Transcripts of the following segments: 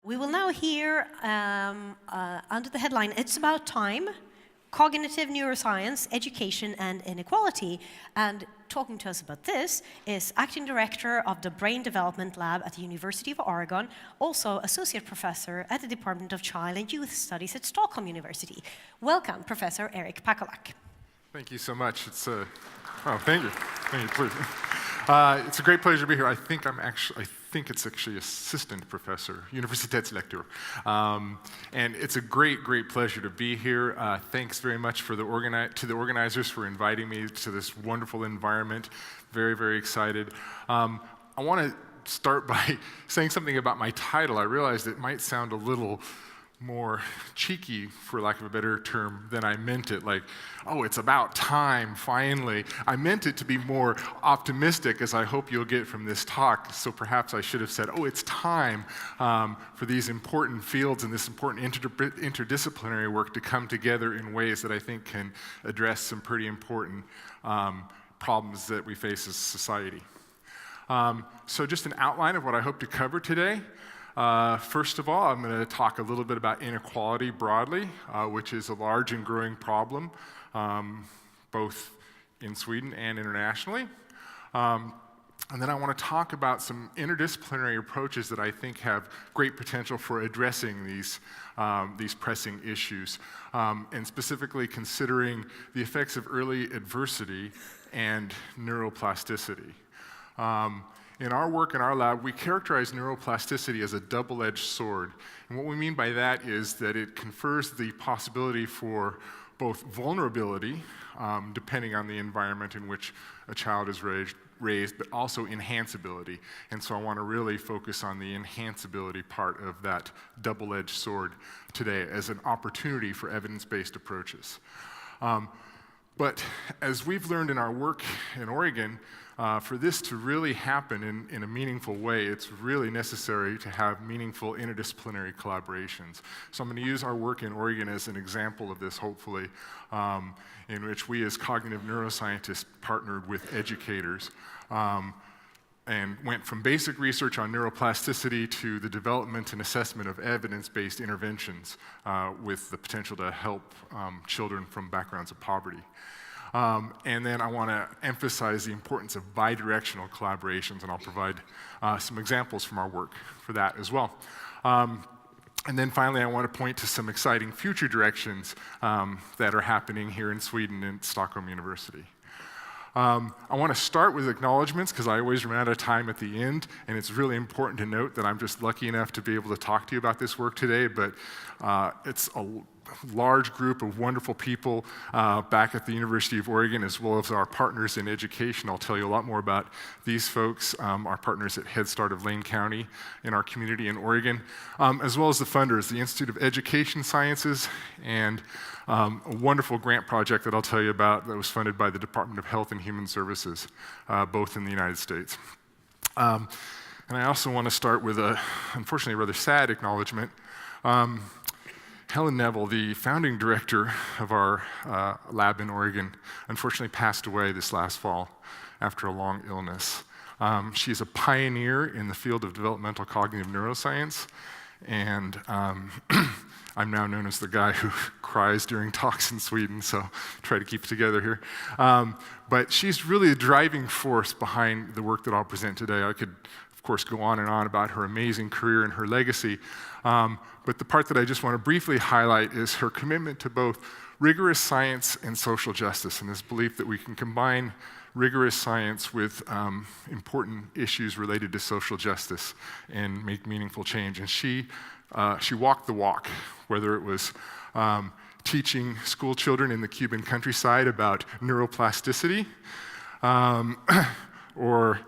We will now hear, under the headline, It's About Time, Cognitive Neuroscience, Education and Inequality. And talking to us about this is Acting Director of the Brain Development Lab at the University of Oregon, also Associate Professor at the Department of Child and Youth Studies at Stockholm University. Welcome, Professor Eric Pakulak. Thank you so much. It's thank you. Thank you, please. It's a great pleasure to be here. I think it's actually assistant professor, Universitätslektor. And it's a great pleasure to be here. Thanks very much to the organizers for inviting me to this wonderful environment. Very excited. I want to start by saying something about my title. I realized it might sound a little more cheeky, for lack of a better term, than I meant it. Like, oh, it's about time, finally. I meant it to be more optimistic, as I hope you'll get from this talk. So perhaps I should have said, oh, it's time for these important fields and this important interdisciplinary work to come together in ways that I think can address some pretty important problems that we face as a society. So just an outline of what I hope to cover today. First of all, I'm going to talk a little bit about inequality broadly, which is a large and growing problem, both in Sweden and internationally. And then I want to talk about some interdisciplinary approaches that I think have great potential for addressing these pressing issues, and specifically considering the effects of early adversity and neuroplasticity. In our work in our lab, we characterize neuroplasticity as a double-edged sword. And what we mean by that is that it confers the possibility for both vulnerability, depending on the environment in which a child is raised, but also enhanceability. And so I want to really focus on the enhanceability part of that double-edged sword today as an opportunity for evidence-based approaches. But as we've learned in our work in Oregon, for this to really happen in a meaningful way, it's really necessary to have meaningful interdisciplinary collaborations. So I'm going to use our work in Oregon as an example of this, hopefully, in which we as cognitive neuroscientists partnered with educators and went from basic research on neuroplasticity to the development and assessment of evidence-based interventions with the potential to help children from backgrounds of poverty. And then I want to emphasize the importance of bidirectional collaborations, and I'll provide some examples from our work for that as well. And then finally, I want to point to some exciting future directions that are happening here in Sweden and Stockholm University. I want to start with acknowledgments because I always run out of time at the end, and it's really important to note that I'm just lucky enough to be able to talk to you about this work today, but it's a large group of wonderful people back at the University of Oregon, as well as our partners in education. I'll tell you a lot more about these folks, our partners at Head Start of Lane County in our community in Oregon, as well as the funders, the Institute of Education Sciences, and a wonderful grant project that I'll tell you about that was funded by the Department of Health and Human Services, both in the United States. And I also want to start with a, unfortunately, rather sad acknowledgement. Helen Neville, the founding director of our lab in Oregon, unfortunately passed away this last fall after a long illness. She's a pioneer in the field of developmental cognitive neuroscience, and I'm now known as the guy who cries during talks in Sweden, so try to keep it together here. But she's really the driving force behind the work that I'll present today. I could, of course, go on and on about her amazing career and her legacy, but the part that I just want to briefly highlight is her commitment to both rigorous science and social justice, and this belief that we can combine rigorous science with important issues related to social justice and make meaningful change. And she walked the walk, whether it was teaching school children in the Cuban countryside about neuroplasticity, or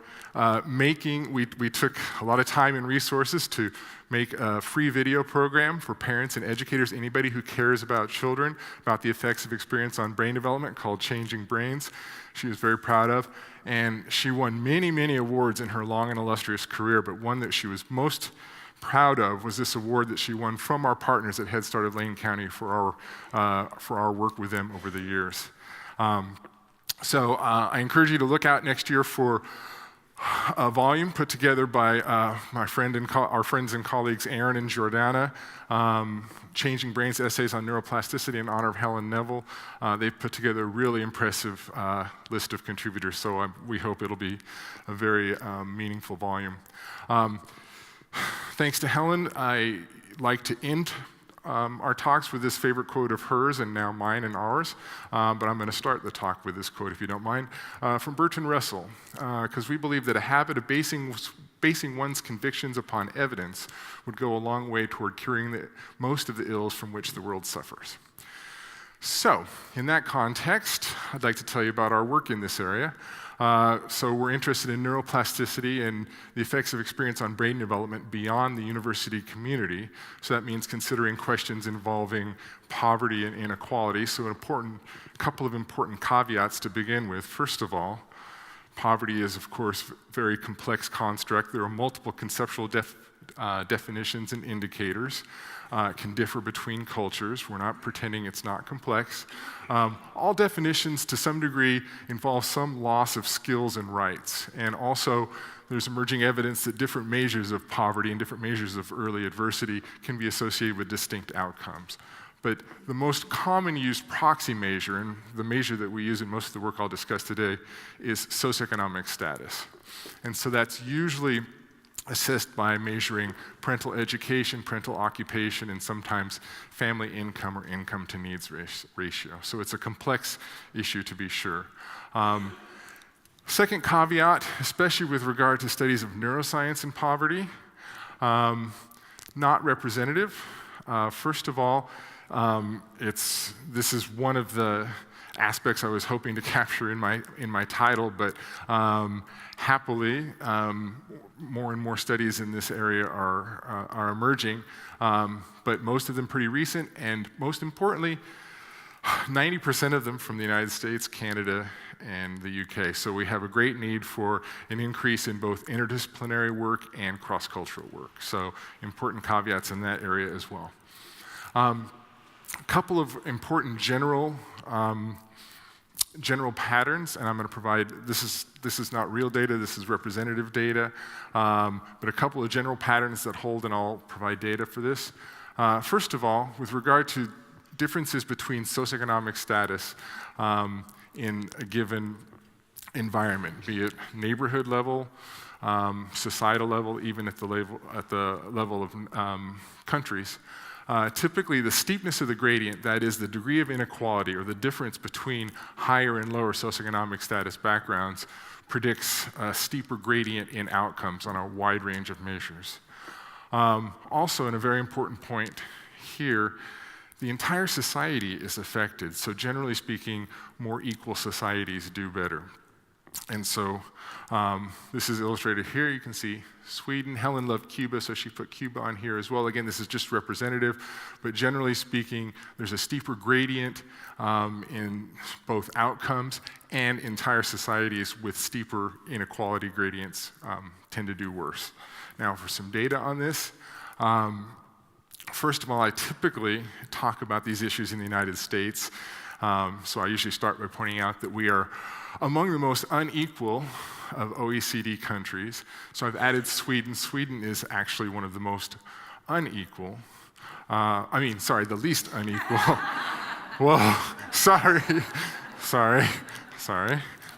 we took a lot of time and resources to make a free video program for parents and educators, anybody who cares about children, about the effects of experience on brain development, called Changing Brains. She was very proud of, and she won many awards in her long and illustrious career, but one that she was most proud of was this award that she won from our partners at Head Start of Lane County for our work with them over the years. So I encourage you to look out next year for a volume put together by our friends and colleagues Aaron and Jordana, Changing Brains Essays on Neuroplasticity in honor of Helen Neville. They've put together a really impressive list of contributors, so we hope it'll be a very meaningful volume. Thanks to Helen, I like to end our talks with this favorite quote of hers, and now mine and ours, but I'm going to start the talk with this quote, if you don't mind, from Bertrand Russell, because we believe that a habit of basing one's convictions upon evidence would go a long way toward curing most of the ills from which the world suffers. So, in that context, I'd like to tell you about our work in this area. So we're interested in neuroplasticity and the effects of experience on brain development beyond the university community. So that means considering questions involving poverty and inequality. So a couple of important caveats to begin with. First of all, poverty is, of course, a very complex construct. There are multiple conceptual definitions and indicators. It can differ between cultures. We're not pretending it's not complex. All definitions, to some degree, involve some loss of skills and rights. And also, there's emerging evidence that different measures of poverty and different measures of early adversity can be associated with distinct outcomes. But the most common used proxy measure, and the measure that we use in most of the work I'll discuss today, is socioeconomic status. And so that's usually assessed by measuring parental education, parental occupation, and sometimes family income or income to needs ratio. So it's a complex issue, to be sure. Second caveat, especially with regard to studies of neuroscience and poverty, not representative. First of all, this is one of the aspects I was hoping to capture in my title, but happily, more and more studies in this area are emerging, but most of them pretty recent, and most importantly, 90% of them from the United States, Canada, and the UK. So we have a great need for an increase in both interdisciplinary work and cross-cultural work. So important caveats in that area as well. A couple of important general patterns, and I'm going to provide, this is not real data, this is representative data, but a couple of general patterns that hold, and I'll provide data for this. First of all, with regard to differences between socioeconomic status in a given environment, be it neighborhood level, societal level, even at the level of countries. Typically, the steepness of the gradient, that is the degree of inequality or the difference between higher and lower socioeconomic status backgrounds, predicts a steeper gradient in outcomes on a wide range of measures. Also, and a very important point here, the entire society is affected. So generally speaking, more equal societies do better. And so this is illustrated here. You can see Sweden. Helen loved Cuba, so she put Cuba on here as well. Again, this is just representative, but generally speaking, there's a steeper gradient in both outcomes, and entire societies with steeper inequality gradients tend to do worse. Now, for some data on this, first of all, I typically talk about these issues in the United States. So I usually start by pointing out that we are among the most unequal of OECD countries. So I've added Sweden. Sweden is actually one of the most unequal. The least unequal. Whoa, sorry.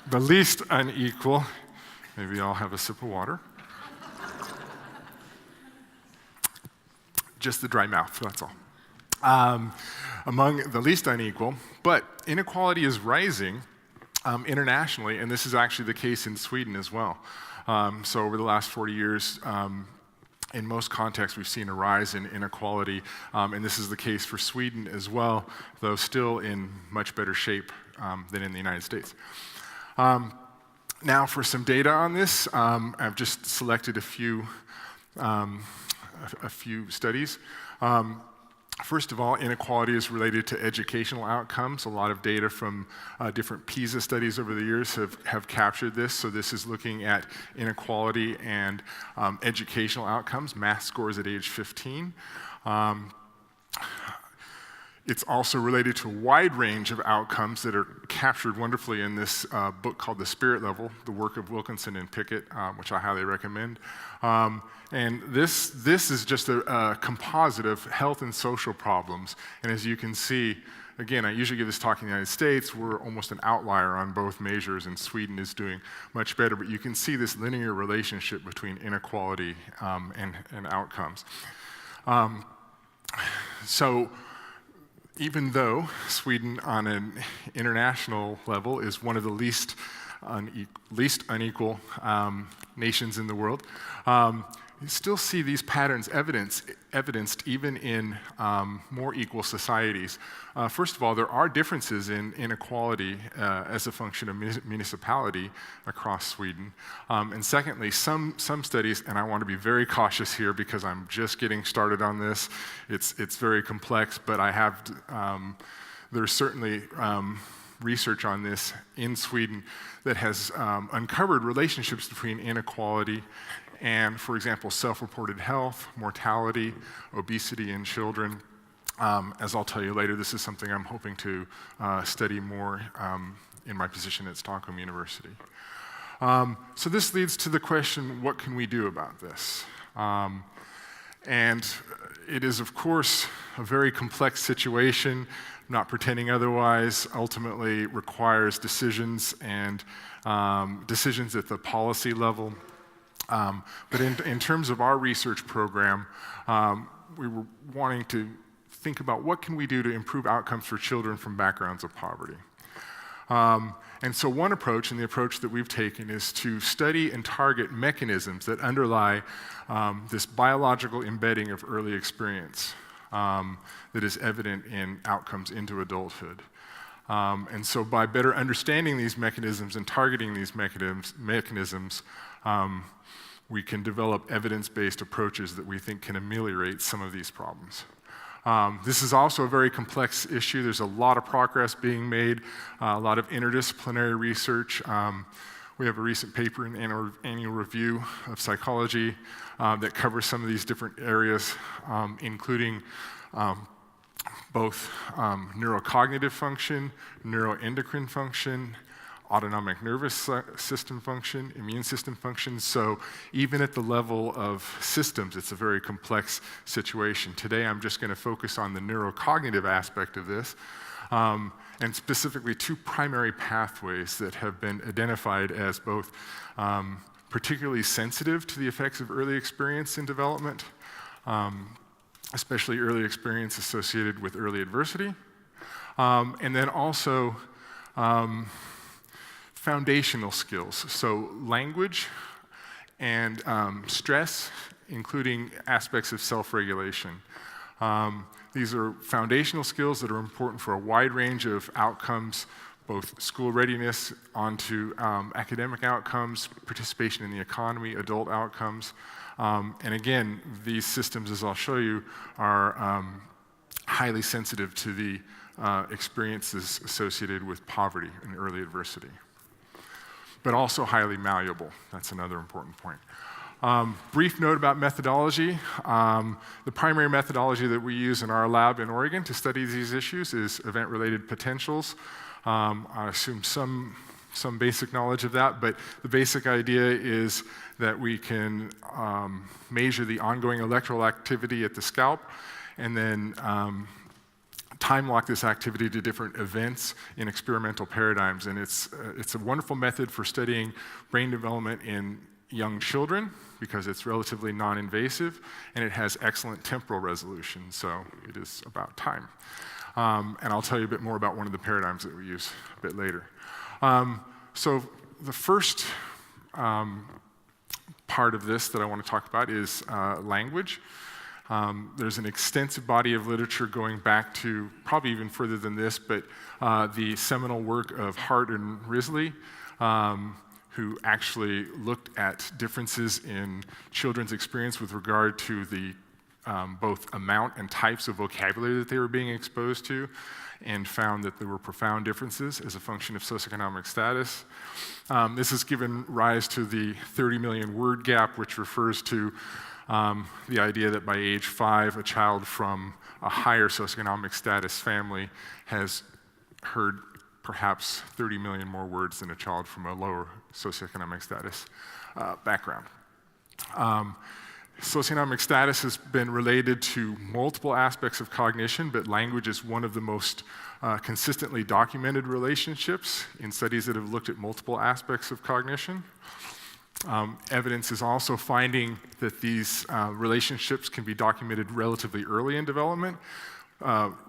The least unequal. Maybe I'll have a sip of water. Just the dry mouth, that's all. Among the least unequal, but inequality is rising internationally, and this is actually the case in Sweden as well. So over the last 40 years, in most contexts, we've seen a rise in inequality, and this is the case for Sweden as well, though still in much better shape than in the United States. Now for some data on this, I've just selected a few studies. First of all, inequality is related to educational outcomes. A lot of data from different PISA studies over the years have captured this. So this is looking at inequality and educational outcomes, math scores at age 15. It's also related to a wide range of outcomes that are captured wonderfully in this book called The Spirit Level, the work of Wilkinson and Pickett, which I highly recommend. And this is just a composite of health and social problems. And as you can see, again, I usually give this talk in the United States. We're almost an outlier on both measures, and Sweden is doing much better. But you can see this linear relationship between inequality and outcomes. So even though Sweden on an international level is one of the least unequal nations in the world, you still see these patterns evidenced even in more equal societies. First of all, there are differences in inequality as a function of municipality across Sweden. And secondly, some studies, and I want to be very cautious here because I'm just getting started on this, it's very complex, but I have, there's certainly research on this in Sweden that has uncovered relationships between inequality and, for example, self-reported health, mortality, obesity in children. As I'll tell you later, this is something I'm hoping to study more in my position at Stockholm University. So this leads to the question, what can we do about this? And it is, of course, a very complex situation, not pretending otherwise, ultimately requires decisions and decisions at the policy level. But in terms of our research program, we were wanting to think about what can we do to improve outcomes for children from backgrounds of poverty. And so one approach, and the approach that we've taken, is to study and target mechanisms that underlie this biological embedding of early experience that is evident in outcomes into adulthood. And so by better understanding these mechanisms and targeting these mechanisms, we can develop evidence-based approaches that we think can ameliorate some of these problems. This is also a very complex issue. There's a lot of progress being made, a lot of interdisciplinary research. We have a recent paper in the Annual Review of Psychology that covers some of these different areas, including both neurocognitive function, neuroendocrine function, autonomic nervous system function, immune system function. So even at the level of systems, it's a very complex situation. Today, I'm just going to focus on the neurocognitive aspect of this, and specifically two primary pathways that have been identified as both particularly sensitive to the effects of early experience in development, especially early experience associated with early adversity, and then also foundational skills, so language and stress, including aspects of self-regulation. These are foundational skills that are important for a wide range of outcomes, both school readiness onto academic outcomes, participation in the economy, adult outcomes. And again, these systems, as I'll show you, are highly sensitive to the experiences associated with poverty and early adversity, but also highly malleable. That's another important point. Brief note about methodology. The primary methodology that we use in our lab in Oregon to study these issues is event-related potentials. I assume some basic knowledge of that, but the basic idea is that we can measure the ongoing electrical activity at the scalp and then time lock this activity to different events in experimental paradigms. And it's a wonderful method for studying brain development in young children because it's relatively non-invasive and it has excellent temporal resolution, so it is about time. And I'll tell you a bit more about one of the paradigms that we use a bit later. So the first part of this that I want to talk about is language. There's an extensive body of literature going back to probably even further than this, but the seminal work of Hart and Risley, who actually looked at differences in children's experience with regard to the both amount and types of vocabulary that they were being exposed to, and found that there were profound differences as a function of socioeconomic status. This has given rise to the 30 million word gap, which refers to the idea that by age 5, a child from a higher socioeconomic status family has heard perhaps 30 million more words than a child from a lower socioeconomic status background. Socioeconomic status has been related to multiple aspects of cognition, but language is one of the most consistently documented relationships in studies that have looked at multiple aspects of cognition. Evidence is also finding that these relationships can be documented relatively early in development.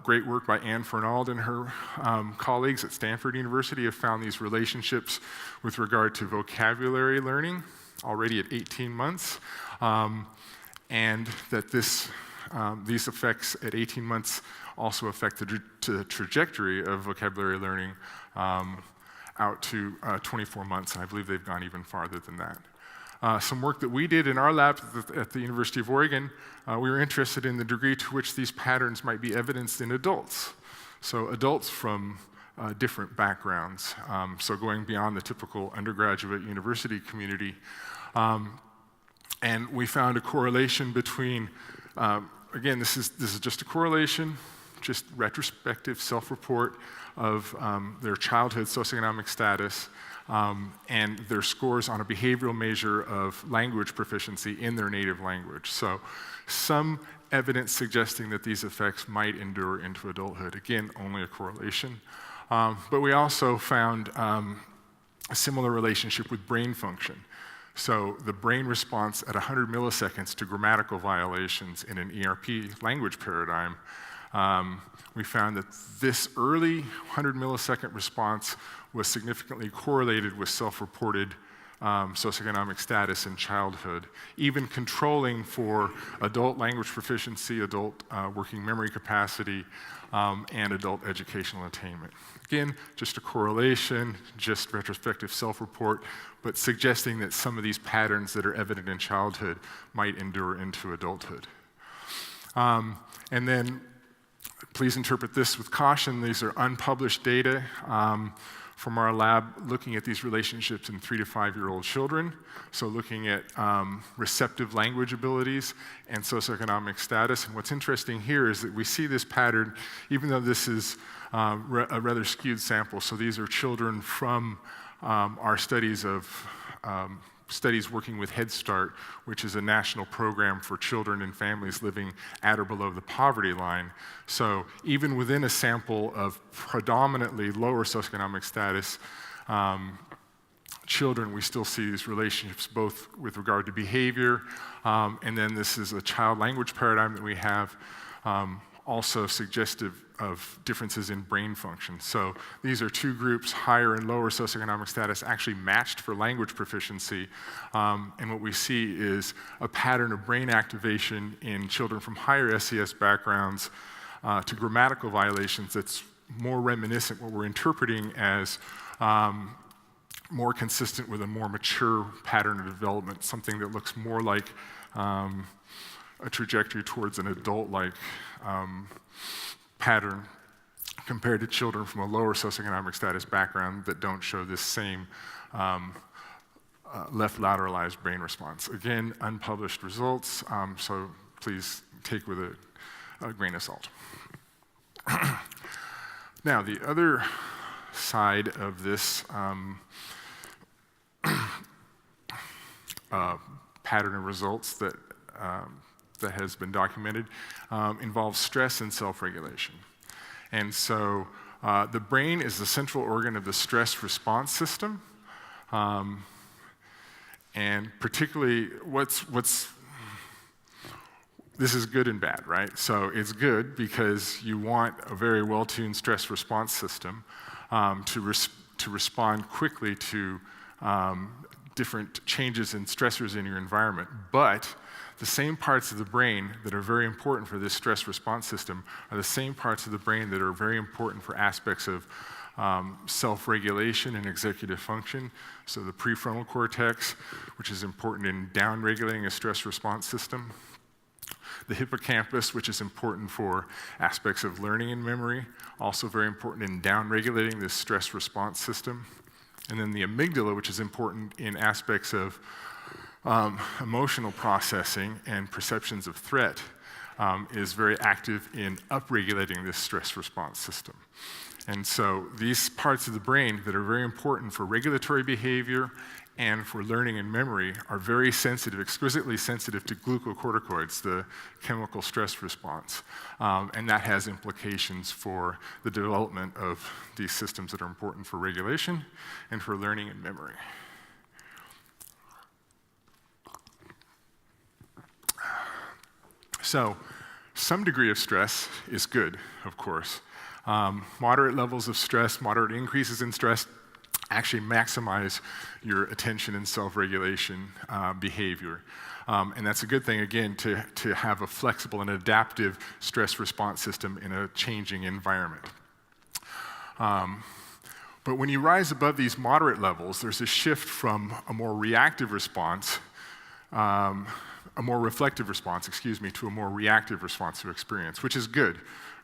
Great work by Anne Fernald and her colleagues at Stanford University have found these relationships with regard to vocabulary learning already at 18 months, and that these effects at 18 months also affect the trajectory of vocabulary learning out to 24 months, and I believe they've gone even farther than that. Some work that we did in our lab at the University of Oregon, we were interested in the degree to which these patterns might be evidenced in adults. So adults from different backgrounds, so going beyond the typical undergraduate university community. And we found a correlation between, again, this is just a correlation, just retrospective self-report of their childhood socioeconomic status and their scores on a behavioral measure of language proficiency in their native language. So some evidence suggesting that these effects might endure into adulthood. Again, only a correlation. But we also found a similar relationship with brain function. So the brain response at 100 milliseconds to grammatical violations in an ERP language paradigm, we found that this early 100 millisecond response was significantly correlated with self-reported socioeconomic status in childhood, even controlling for adult language proficiency, adult working memory capacity, and adult educational attainment. Again, just a correlation, just retrospective self-report, but suggesting that some of these patterns that are evident in childhood might endure into adulthood. And then, please interpret this with caution. These are unpublished data from our lab looking at these relationships in 3 to 5-year-old children. So looking at receptive language abilities and socioeconomic status. And what's interesting here is that we see this pattern, even though this is a rather skewed sample. So these are children from our studies of studies working with Head Start, which is a national program for children and families living at or below the poverty line. So even within a sample of predominantly lower socioeconomic status children, we still see these relationships both with regard to behavior, and then this is a child language paradigm that we have also suggestive of differences in brain function. So these are two groups, higher and lower socioeconomic status, actually matched for language proficiency. And what we see is a pattern of brain activation in children from higher SES backgrounds to grammatical violations that's more reminiscent, what we're interpreting as more consistent with a more mature pattern of development, something that looks more like a trajectory towards an adult-like pattern compared to children from a lower socioeconomic status background that don't show this same left lateralized brain response. Again, unpublished results, so please take with a grain of salt. Now, the other side of this pattern of results that has been documented involves stress and self-regulation. And so the brain is the central organ of the stress response system. And particularly this is good and bad, right? So it's good because you want a very well-tuned stress response system to respond quickly to different changes in stressors in your environment. But the same parts of the brain that are very important for this stress response system are the same parts of the brain that are very important for aspects of self-regulation and executive function. So the prefrontal cortex, which is important in down-regulating a stress response system. The hippocampus, which is important for aspects of learning and memory, also very important in down-regulating this stress response system. And then the amygdala, which is important in aspects of emotional processing and perceptions of threat is very active in upregulating this stress response system. And so these parts of the brain that are very important for regulatory behavior and for learning and memory are very sensitive, exquisitely sensitive to glucocorticoids, the chemical stress response. And that has implications for the development of these systems that are important for regulation and for learning and memory. So, some degree of stress is good, of course. Moderate levels of stress, moderate increases in stress actually maximize your attention and self-regulation behavior. And that's a good thing, again, to have a flexible and adaptive stress response system in a changing environment. But when you rise above these moderate levels, there's a shift from a more reactive response, a more reflective response, to a more reactive response to experience, which is good,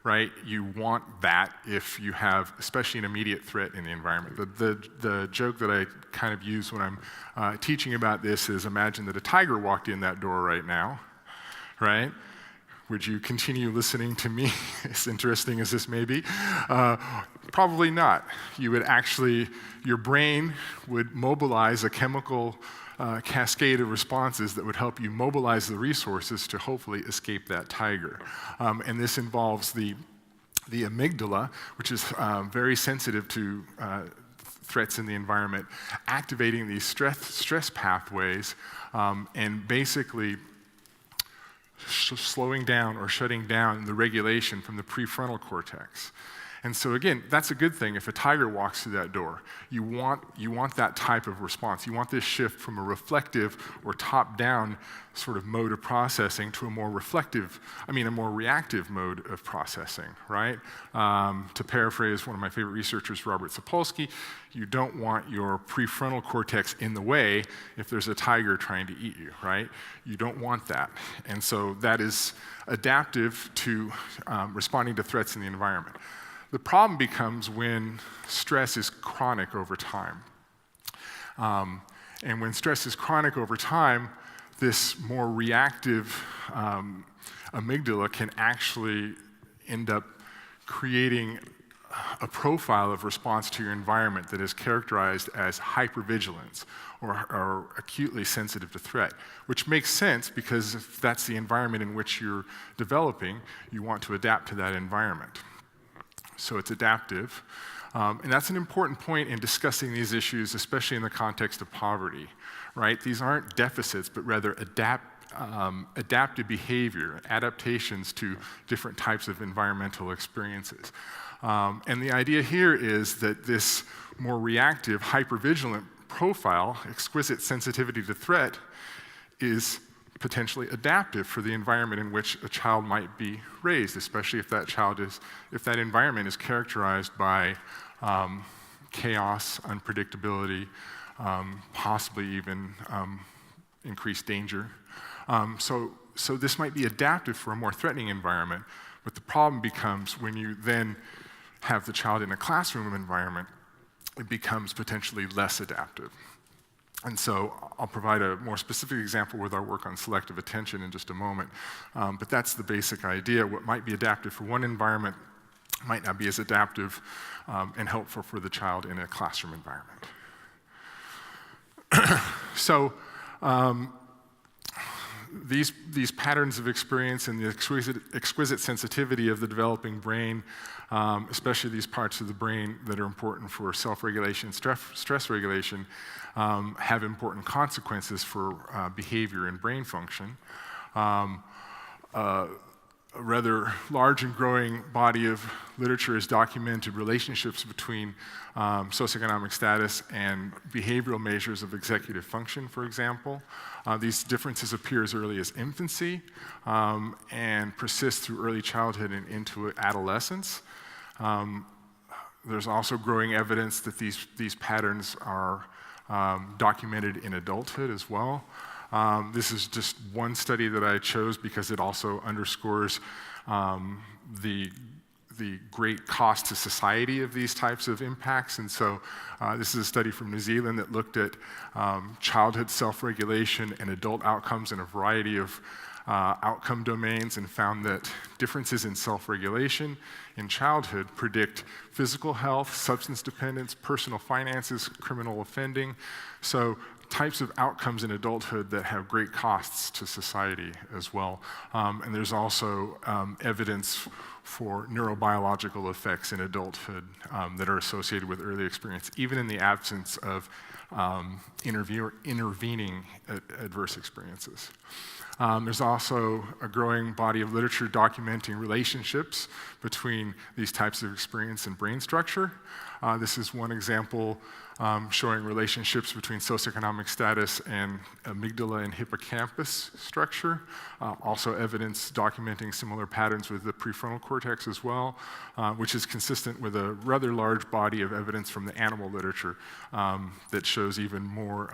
right? You want that if you have, especially an immediate threat in the environment. The joke that I kind of use when I'm teaching about this is, imagine that a tiger walked in that door right now, right? Would you continue listening to me, as interesting as this may be? Probably not. You would actually, your brain would mobilize a chemical cascade of responses that would help you mobilize the resources to hopefully escape that tiger. And this involves the amygdala, which is very sensitive to threats in the environment, activating these stress pathways and basically slowing down or shutting down the regulation from the prefrontal cortex. And so again, that's a good thing. If a tiger walks through that door, you want that type of response. You want this shift from a reflective or top-down sort of mode of processing to a more reactive mode of processing, right? To paraphrase one of my favorite researchers, Robert Sapolsky, you don't want your prefrontal cortex in the way if there's a tiger trying to eat you, right? You don't want that. And so that is adaptive to responding to threats in the environment. The problem becomes when stress is chronic over time. And when stress is chronic over time, this more reactive amygdala can actually end up creating a profile of response to your environment that is characterized as hypervigilance or acutely sensitive to threat, which makes sense because if that's the environment in which you're developing, you want to adapt to that environment. So it's adaptive. And that's an important point in discussing these issues, especially in the context of poverty, right? These aren't deficits, but rather adaptive behavior, adaptations to different types of environmental experiences. And the idea here is that this more reactive, hypervigilant profile, exquisite sensitivity to threat, is potentially adaptive for the environment in which a child might be raised, especially if that environment is characterized by chaos, unpredictability, possibly even increased danger. So this might be adaptive for a more threatening environment, but the problem becomes when you then have the child in a classroom environment, it becomes potentially less adaptive. And so I'll provide a more specific example with our work on selective attention in just a moment. But that's the basic idea. What might be adaptive for one environment might not be as adaptive and helpful for the child in a classroom environment. So these patterns of experience and the exquisite sensitivity of the developing brain, especially these parts of the brain that are important for self-regulation, stress regulation, have important consequences for behavior and brain function. A rather large and growing body of literature has documented relationships between socioeconomic status and behavioral measures of executive function, for example. These differences appear as early as infancy and persist through early childhood and into adolescence. There's also growing evidence that these patterns are documented in adulthood as well. This is just one study that I chose because it also underscores the the great cost to society of these types of impacts. And so this is a study from New Zealand that looked at childhood self-regulation and adult outcomes in a variety of outcome domains, and found that differences in self-regulation in childhood predict physical health, substance dependence, personal finances, criminal offending. So types of outcomes in adulthood that have great costs to society as well. And there's also evidence for neurobiological effects in adulthood that are associated with early experience, even in the absence of intervening adverse experiences. There's also a growing body of literature documenting relationships between these types of experience and brain structure. This is one example showing relationships between socioeconomic status and amygdala and hippocampus structure. Also evidence documenting similar patterns with the prefrontal cortex as well, which is consistent with a rather large body of evidence from the animal literature that shows even more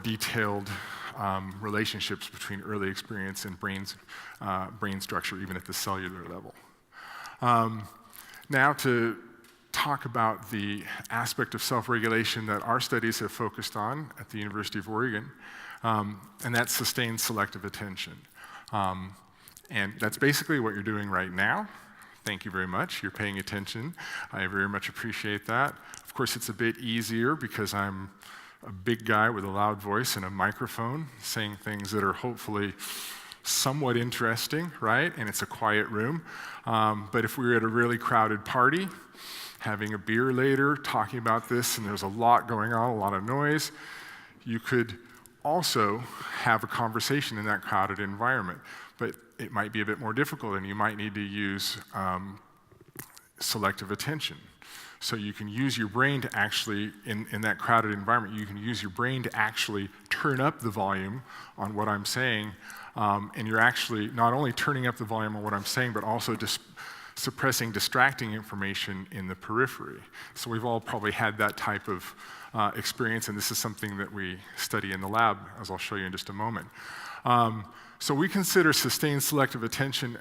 detailed relationships between early experience and brain structure, even at the cellular level. Now to talk about the aspect of self-regulation that our studies have focused on at the University of Oregon, and that's sustained selective attention. And that's basically what you're doing right now. Thank you very much. You're paying attention. I very much appreciate that. Of course, it's a bit easier because I'm a big guy with a loud voice and a microphone saying things that are hopefully somewhat interesting, right? And it's a quiet room. But if we were at a really crowded party, having a beer later, talking about this, and there's a lot going on, a lot of noise, you could also have a conversation in that crowded environment. But it might be a bit more difficult, and you might need to use selective attention. So you can use your brain to actually, in that crowded environment, you can use your brain to actually turn up the volume on what I'm saying, and you're actually not only turning up the volume on what I'm saying, but also suppressing distracting information in the periphery. So we've all probably had that type of experience, and this is something that we study in the lab, as I'll show you in just a moment. So we consider sustained selective attention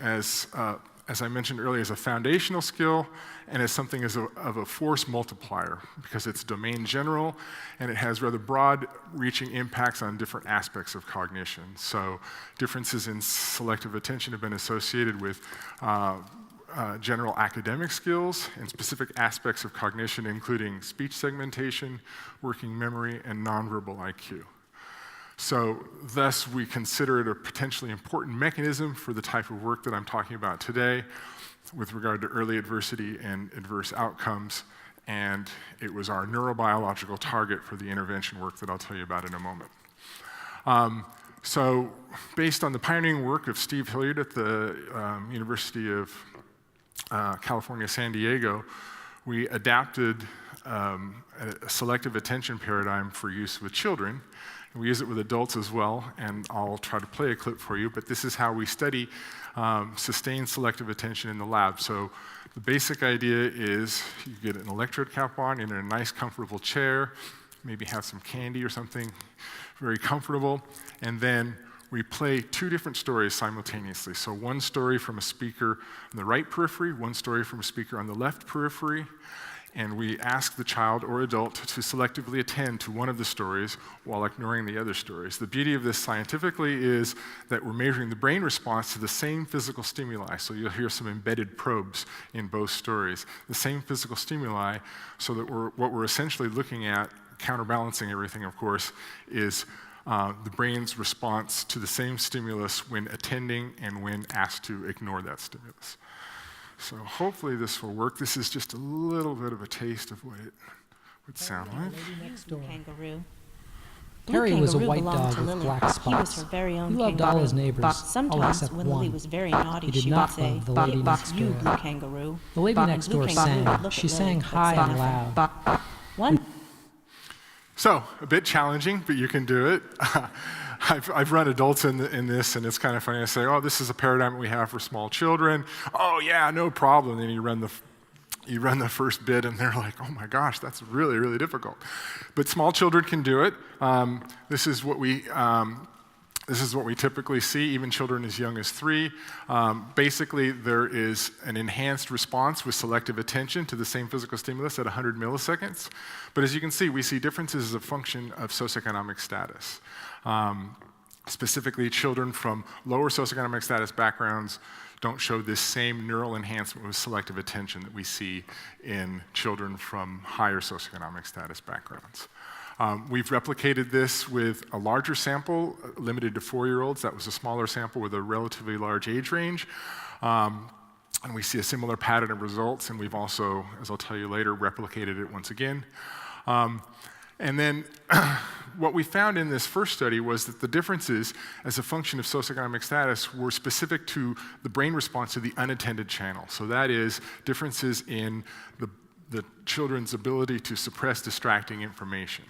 as I mentioned earlier, as a foundational skill and as something of a force multiplier, because it's domain general and it has rather broad-reaching impacts on different aspects of cognition. So differences in selective attention have been associated with general academic skills and specific aspects of cognition, including speech segmentation, working memory, and nonverbal IQ. So thus, we consider it a potentially important mechanism for the type of work that I'm talking about today with regard to early adversity and adverse outcomes, and it was our neurobiological target for the intervention work that I'll tell you about in a moment. So based on the pioneering work of Steve Hilliard at the University of California, San Diego, we adapted a selective attention paradigm for use with children. We use it with adults as well, and I'll try to play a clip for you, but this is how we study sustained selective attention in the lab. So the basic idea is you get an electrode cap on, you're in a nice comfortable chair, maybe have some candy or something very comfortable, and then we play two different stories simultaneously. So one story from a speaker on the right periphery, one story from a speaker on the left periphery, and we ask the child or adult to selectively attend to one of the stories while ignoring the other stories. The beauty of this scientifically is that we're measuring the brain response to the same physical stimuli. So you'll hear some embedded probes in both stories. The same physical stimuli, so that what we're essentially looking at, counterbalancing everything, of course, is the brain's response to the same stimulus when attending and when asked to ignore that stimulus. So hopefully this will work. This is just a little bit of a taste of what it would sound like. Kangaroo. Harry was a white belonged dog to with Lily. black spots. He was her very own He loved kangaroo. all his neighbors, But all sometimes except when Lily one. was very naughty, He did she not would say, love the lady next "But you, door. blue kangaroo." The lady But next blue door kangaroo would sang. look She at sang Lily, but high say and nothing. loud. But one So, a bit challenging, but you can do it. I've run adults in this, and it's kind of funny. I say, oh, this is a paradigm we have for small children. Oh, yeah, no problem. And then you run the first bit, and they're like, oh my gosh, that's really, really difficult. But small children can do it. This is what we This is what we typically see, even children as young as 3. Basically, there is an enhanced response with selective attention to the same physical stimulus at 100 milliseconds. But as you can see, we see differences as a function of socioeconomic status. Specifically, children from lower socioeconomic status backgrounds don't show this same neural enhancement with selective attention that we see in children from higher socioeconomic status backgrounds. We've replicated this with a larger sample, limited to 4-year-olds. That was a smaller sample with a relatively large age range. And we see a similar pattern of results, and we've also, as I'll tell you later, replicated it once again. And then what we found in this first study was that the differences as a function of socioeconomic status were specific to the brain response to the unattended channel. So that is differences in the children's ability to suppress distracting information.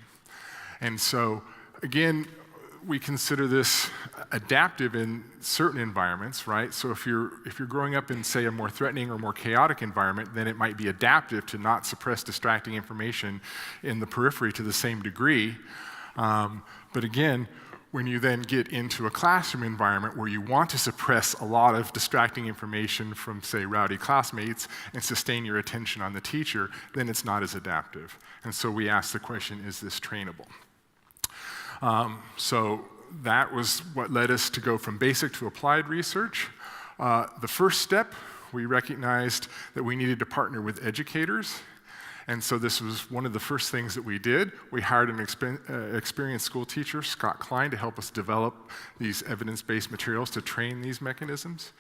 And so, again, we consider this adaptive in certain environments, right? So if you're growing up in, say, a more threatening or more chaotic environment, then it might be adaptive to not suppress distracting information in the periphery to the same degree. But again, when you then get into a classroom environment where you want to suppress a lot of distracting information from, say, rowdy classmates and sustain your attention on the teacher, then it's not as adaptive. And so we ask the question, is this trainable? So that was what led us to go from basic to applied research. The first step, we recognized that we needed to partner with educators. And so this was one of the first things that we did. We hired an experienced school teacher, Scott Klein, to help us develop these evidence-based materials to train these mechanisms.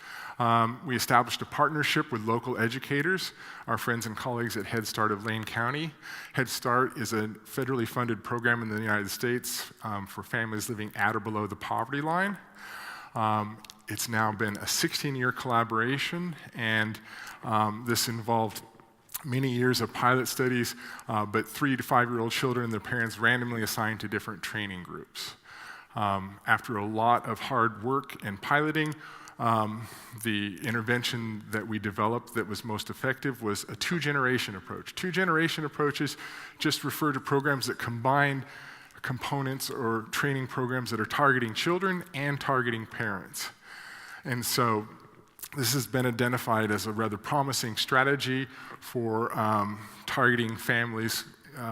We established a partnership with local educators, our friends and colleagues at Head Start of Lane County. Head Start is a federally funded program in the United States for families living at or below the poverty line. It's now been a 16-year collaboration, and this involved many years of pilot studies, but 3 to 5-year-old children and their parents randomly assigned to different training groups. After a lot of hard work and piloting, the intervention that we developed that was most effective was a 2-generation approach. 2-generation approaches just refer to programs that combine components or training programs that are targeting children and targeting parents. And so this has been identified as a rather promising strategy for targeting families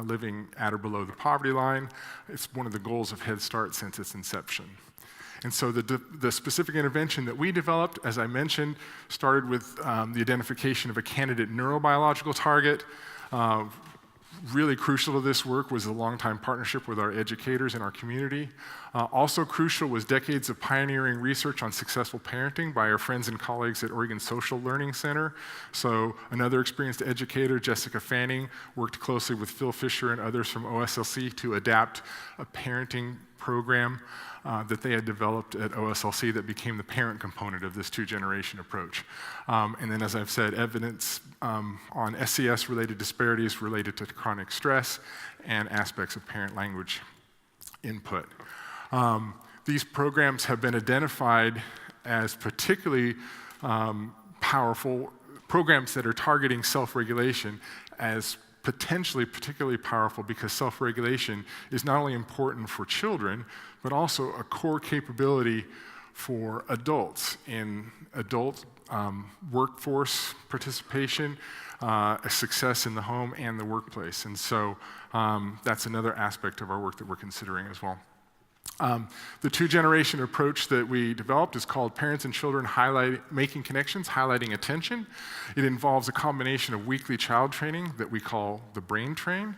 living at or below the poverty line. It's one of the goals of Head Start since its inception. And so the specific intervention that we developed, as I mentioned, started with the identification of a candidate neurobiological target. Really crucial to this work was a long-time partnership with our educators in our community. Also crucial was decades of pioneering research on successful parenting by our friends and colleagues at Oregon Social Learning Center. So another experienced educator, Jessica Fanning, worked closely with Phil Fisher and others from OSLC to adapt a parenting program that they had developed at OSLC that became the parent component of this 2-generation approach. And then, as I've said, evidence on SCS-related disparities related to chronic stress and aspects of parent language input. These programs have been identified as particularly powerful programs that are targeting self-regulation as potentially particularly powerful because self-regulation is not only important for children, but also a core capability for adults in adult workforce participation, a success in the home and the workplace. And so that's another aspect of our work that we're considering as well. The 2-generation approach that we developed is called Parents and Children Making Connections, Highlighting Attention. It involves a combination of weekly child training that we call the Brain Train,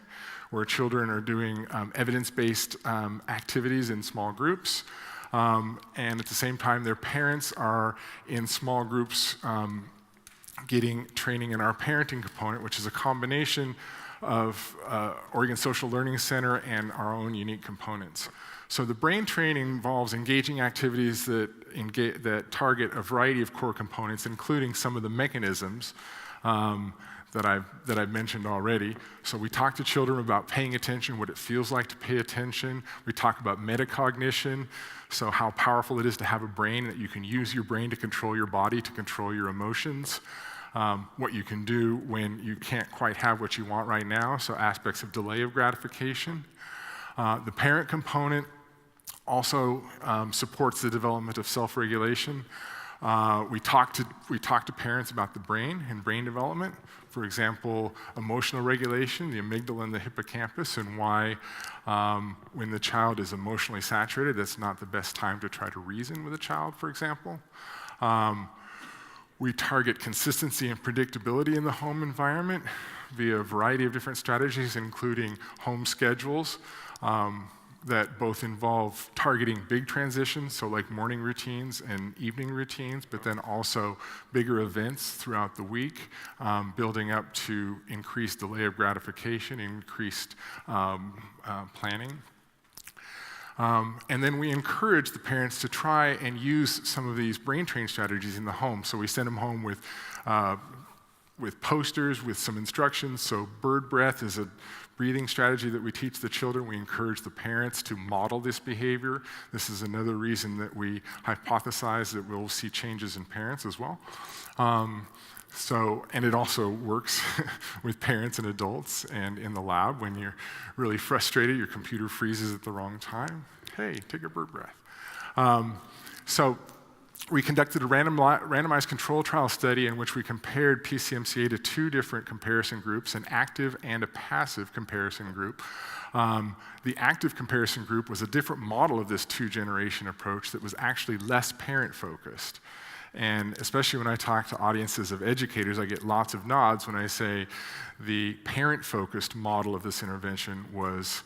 where children are doing evidence-based activities in small groups. And at the same time, their parents are in small groups getting training in our parenting component, which is a combination of Oregon Social Learning Center and our own unique components. So the brain training involves engaging activities that target a variety of core components, including some of the mechanisms that I've mentioned already. So we talk to children about paying attention, what it feels like to pay attention. We talk about metacognition, so how powerful it is to have a brain, that you can use your brain to control your body, to control your emotions. What you can do when you can't quite have what you want right now, so aspects of delay of gratification. The parent component also supports the development of self-regulation. We talk to parents about the brain and brain development. For example, emotional regulation, the amygdala and the hippocampus, and why when the child is emotionally saturated, that's not the best time to try to reason with a child, for example. We target consistency and predictability in the home environment via a variety of different strategies, including home schedules, that both involve targeting big transitions, so like morning routines and evening routines, but then also bigger events throughout the week, building up to increased delay of gratification, increased planning. And then we encourage the parents to try and use some of these brain training strategies in the home. So we send them home with posters, with some instructions. So bird breath is a breathing strategy that we teach the children. We encourage the parents to model this behavior. This is another reason that we hypothesize that we'll see changes in parents as well. And it also works with parents and adults and in the lab when you're really frustrated, your computer freezes at the wrong time. Hey, take a bird breath. We conducted a randomized control trial study in which we compared PCMC-A to two different comparison groups, an active and a passive comparison group. The active comparison group was a different model of this two-generation approach that was actually less parent-focused. And especially when I talk to audiences of educators, I get lots of nods when I say the parent-focused model of this intervention was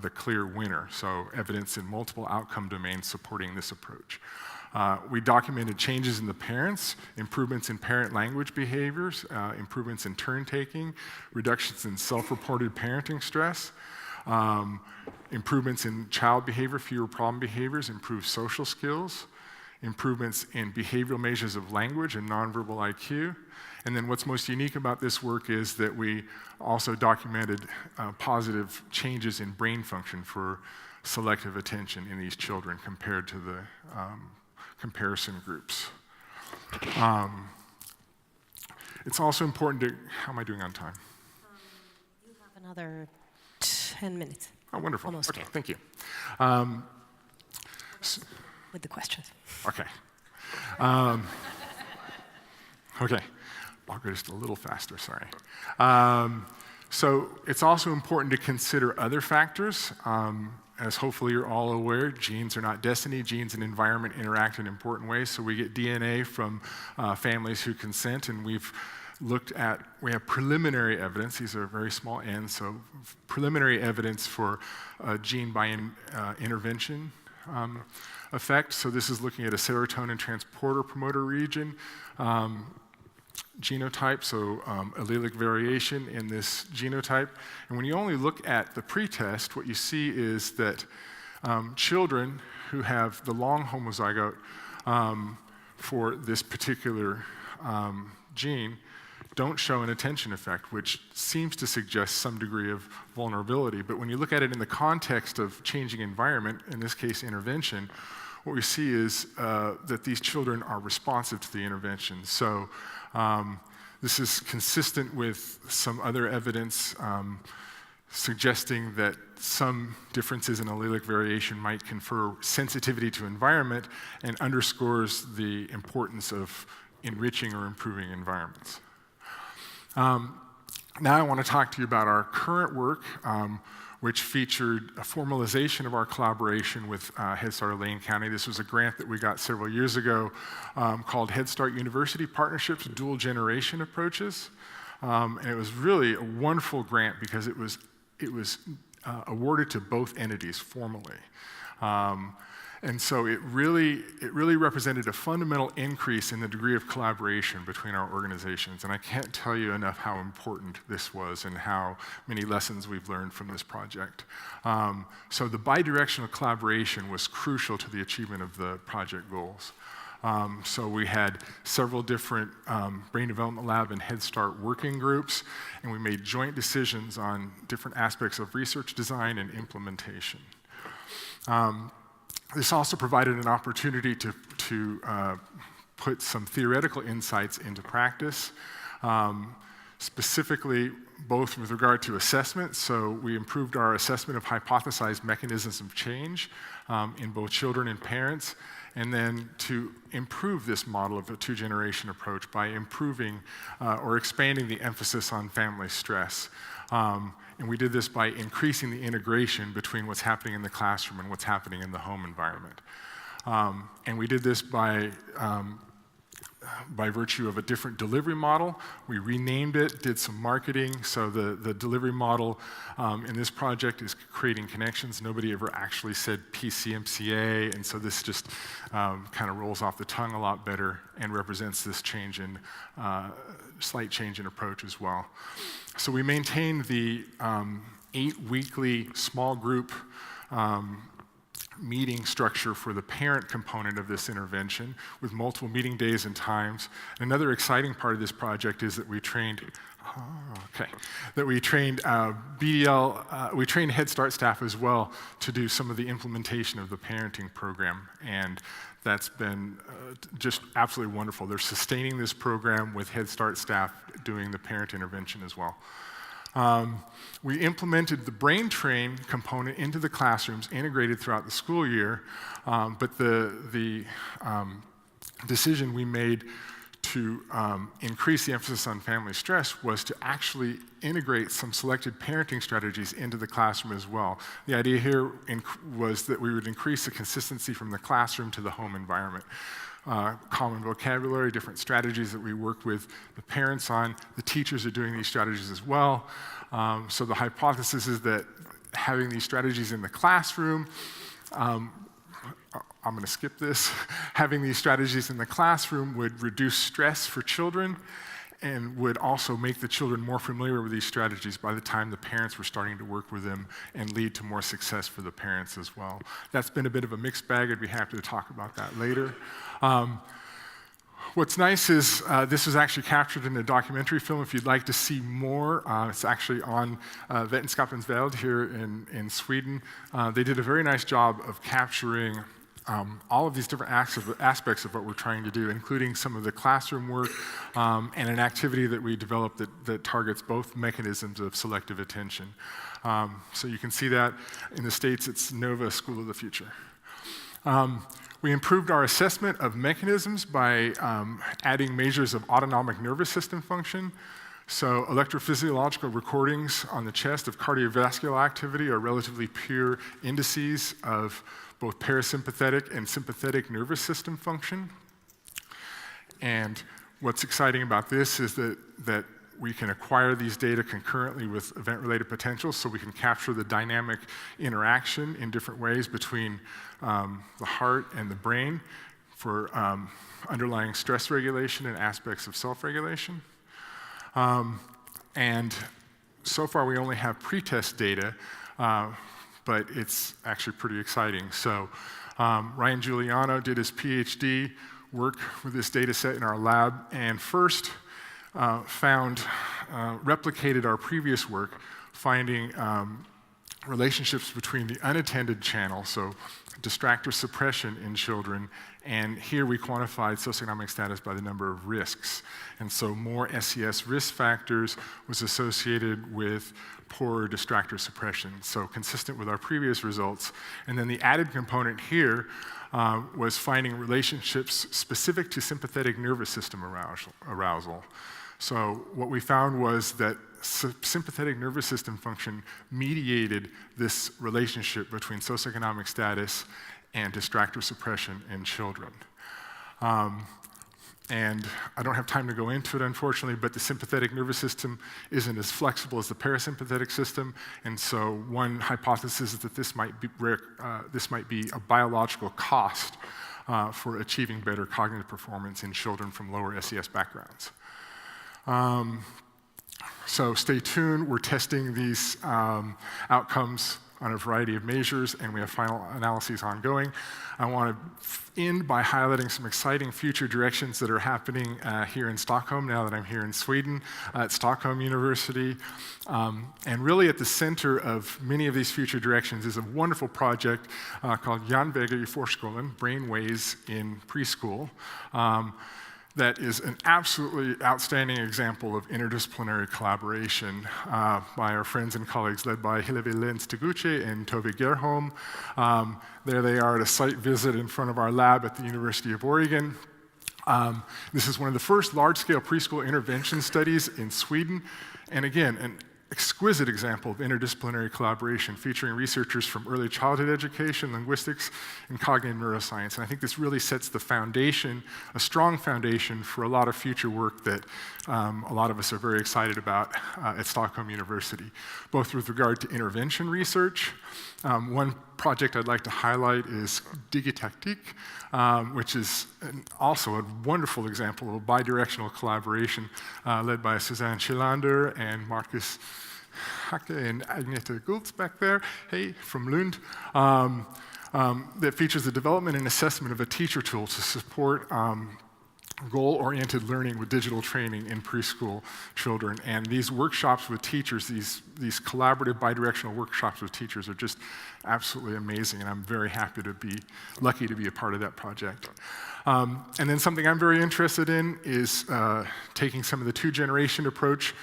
the clear winner. So evidence in multiple outcome domains supporting this approach. We documented changes in the parents, improvements in parent language behaviors, improvements in turn-taking, reductions in self-reported parenting stress, improvements in child behavior, fewer problem behaviors, improved social skills, improvements in behavioral measures of language and nonverbal IQ. And then what's most unique about this work is that we also documented positive changes in brain function for selective attention in these children compared to the comparison groups. It's also important to, how am I doing on time? You have another 10 minutes. Oh, wonderful. Almost. Okay, thank you. With the questions. Okay. Okay, I'll go just a little faster, sorry. So it's also important to consider other factors. As hopefully you're all aware, genes are not destiny. Genes and environment interact in important ways. So we get DNA from families who consent, and we have preliminary evidence. These are very small n's, so preliminary evidence for gene by intervention effect. So this is looking at a serotonin transporter promoter region genotype, so allelic variation in this genotype. And when you only look at the pretest, what you see is that children who have the long homozygote for this particular gene don't show an attention effect, which seems to suggest some degree of vulnerability. But when you look at it in the context of changing environment, in this case intervention, what we see is that these children are responsive to the intervention. So this is consistent with some other evidence suggesting that some differences in allelic variation might confer sensitivity to environment and underscores the importance of enriching or improving environments. Now I want to talk to you about our current work, which featured a formalization of our collaboration with Head Start of Lane County. This was a grant that we got several years ago called Head Start University Partnerships, Dual Generation Approaches. And it was really a wonderful grant because it was awarded to both entities formally. And so it really represented a fundamental increase in the degree of collaboration between our organizations. And I can't tell you enough how important this was and how many lessons we've learned from this project. So the bidirectional collaboration was crucial to the achievement of the project goals. So we had several different Brain Development Lab and Head Start working groups, and we made joint decisions on different aspects of research design and implementation. This also provided an opportunity to put some theoretical insights into practice. Specifically, both with regard to assessment, so we improved our assessment of hypothesized mechanisms of change in both children and parents, and then to improve this model of a two-generation approach by improving or expanding the emphasis on family stress. And we did this by increasing the integration between what's happening in the classroom and what's happening in the home environment. And we did this by virtue of a different delivery model. We renamed it, did some marketing. So the delivery model in this project is creating connections. Nobody ever actually said PCMC-A, and so this just kind of rolls off the tongue a lot better and represents this change in, slight change in approach as well. So we maintained the 8 weekly small group meeting structure for the parent component of this intervention with multiple meeting days and times. Another exciting part of this project is that we trained BDL, we trained Head Start staff as well to do some of the implementation of the parenting program, and that's been just absolutely wonderful. They're sustaining this program with Head Start staff doing the parent intervention as well. We implemented the brain train component into the classrooms, integrated throughout the school year, but the decision we made to increase the emphasis on family stress was to actually integrate some selected parenting strategies into the classroom as well. The idea here was that we would increase the consistency from the classroom to the home environment. Common vocabulary, different strategies that we work with the parents on. The teachers are doing these strategies as well. So the hypothesis is that having these strategies in the classroom, I'm going to skip this, having these strategies in the classroom would reduce stress for children and would also make the children more familiar with these strategies by the time the parents were starting to work with them and lead to more success for the parents as well. That's been a bit of a mixed bag. I'd be happy to talk about that later. What's nice is this was actually captured in a documentary film. If you'd like to see more, it's actually on Vetenskapens Veld here in Sweden. They did a very nice job of capturing all of these different aspects of what we're trying to do, including some of the classroom work and an activity that we developed that targets both mechanisms of selective attention. So you can see that in the States, it's NOVA, School of the Future. We improved our assessment of mechanisms by adding measures of autonomic nervous system function. So electrophysiological recordings on the chest of cardiovascular activity are relatively pure indices of both parasympathetic and sympathetic nervous system function. And what's exciting about this is that we can acquire these data concurrently with event-related potential, so we can capture the dynamic interaction in different ways between the heart and the brain for underlying stress regulation and aspects of self-regulation. And so far we only have pretest data, but it's actually pretty exciting. So Ryan Giuliano did his PhD work with this data set in our lab, and first replicated our previous work, finding relationships between the unattended channel, so distractor suppression in children, and here we quantified socioeconomic status by the number of risks. And so more SES risk factors was associated with poorer distractor suppression, so consistent with our previous results. And then the added component here was finding relationships specific to sympathetic nervous system arousal. So what we found was that sympathetic nervous system function mediated this relationship between socioeconomic status and distractor suppression in children. And I don't have time to go into it, unfortunately, but the sympathetic nervous system isn't as flexible as the parasympathetic system, and so one hypothesis is that this might be a biological cost for achieving better cognitive performance in children from lower SES backgrounds. So stay tuned. We're testing these outcomes on a variety of measures, and we have final analyses ongoing. I want to end by highlighting some exciting future directions that are happening here in Stockholm now that I'm here in Sweden at Stockholm University. And really at the center of many of these future directions is a wonderful project called Hjärnvägar i förskolan, Brainways in Preschool. that is an absolutely outstanding example of interdisciplinary collaboration by our friends and colleagues led by Hillevi Lentz-Tegucci and Tove Gerholm. There they are at a site visit in front of our lab at the University of Oregon. This is one of the first large-scale preschool intervention studies in Sweden, and again, an exquisite example of interdisciplinary collaboration featuring researchers from early childhood education, linguistics, and cognitive neuroscience. And I think this really sets the foundation, a strong foundation for a lot of future work that a lot of us are very excited about at Stockholm University, both with regard to intervention research. One project I'd like to highlight is Digitaktik, which is also a wonderful example of a bidirectional collaboration led by Susanne Schillander and Marcus Hacke and Agnete Gultz back there, hey, from Lund, that features the development and assessment of a teacher tool to support goal-oriented learning with digital training in preschool children. And these workshops with teachers, these collaborative bidirectional workshops with teachers are just absolutely amazing, and I'm very lucky to be a part of that project. And then something I'm very interested in is taking some of the two-generation approach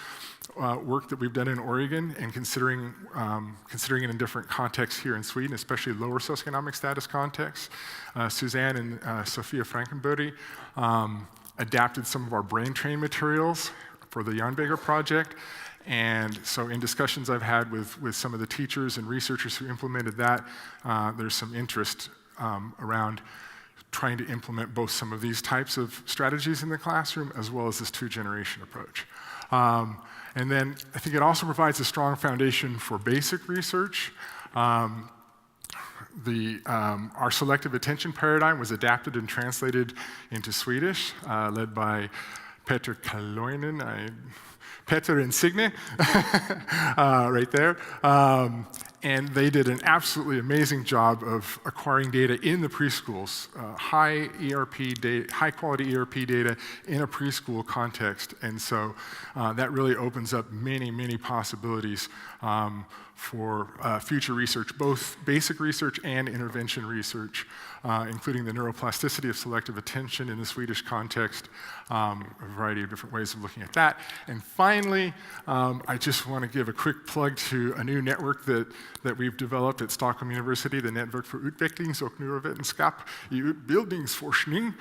work that we've done in Oregon and considering it in different contexts here in Sweden, especially lower socioeconomic status contexts. Suzanne and Sofia Frankenberry adapted some of our brain train materials for the Yarnberger project. And so in discussions I've had with some of the teachers and researchers who implemented that, there's some interest around trying to implement both some of these types of strategies in the classroom as well as this two-generation approach. And then I think it also provides a strong foundation for basic research. Our selective attention paradigm was adapted and translated into Swedish, led by Peter Kaloinen, Peter and Signe, right there. And they did an absolutely amazing job of acquiring data in the preschools, high quality ERP data in a preschool context. And so that really opens up many, many possibilities for future research, both basic research and intervention research, including the neuroplasticity of selective attention in the Swedish context, a variety of different ways of looking at that. And finally, I just want to give a quick plug to a new network that we've developed at Stockholm University, the Network for Utvecklings- och Neurovetenskap i Utbildningsforskning,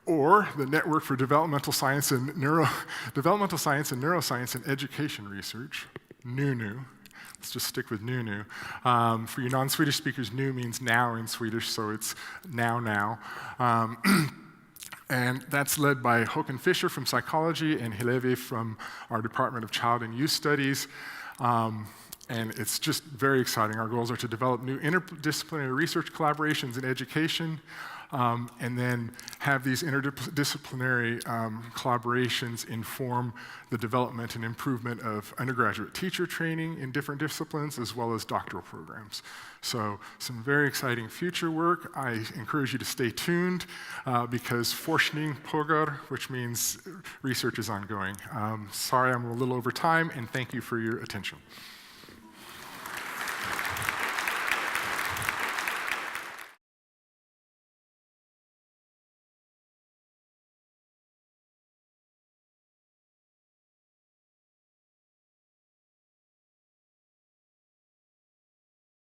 or the Network for Developmental Science and Neuroscience and Education Research, NUNU. Let's just stick with NUNU. For you non-Swedish speakers, NU means now in Swedish, so it's now. And that's led by Håkan Fischer from psychology and Hillevi from our Department of Child and Youth Studies. And it's just very exciting. Our goals are to develop new interdisciplinary research collaborations in education, and then have these interdisciplinary collaborations inform the development and improvement of undergraduate teacher training in different disciplines, as well as doctoral programs. So some very exciting future work. I encourage you to stay tuned because forskning pågår, which means research is ongoing. Sorry I'm a little over time, and thank you for your attention.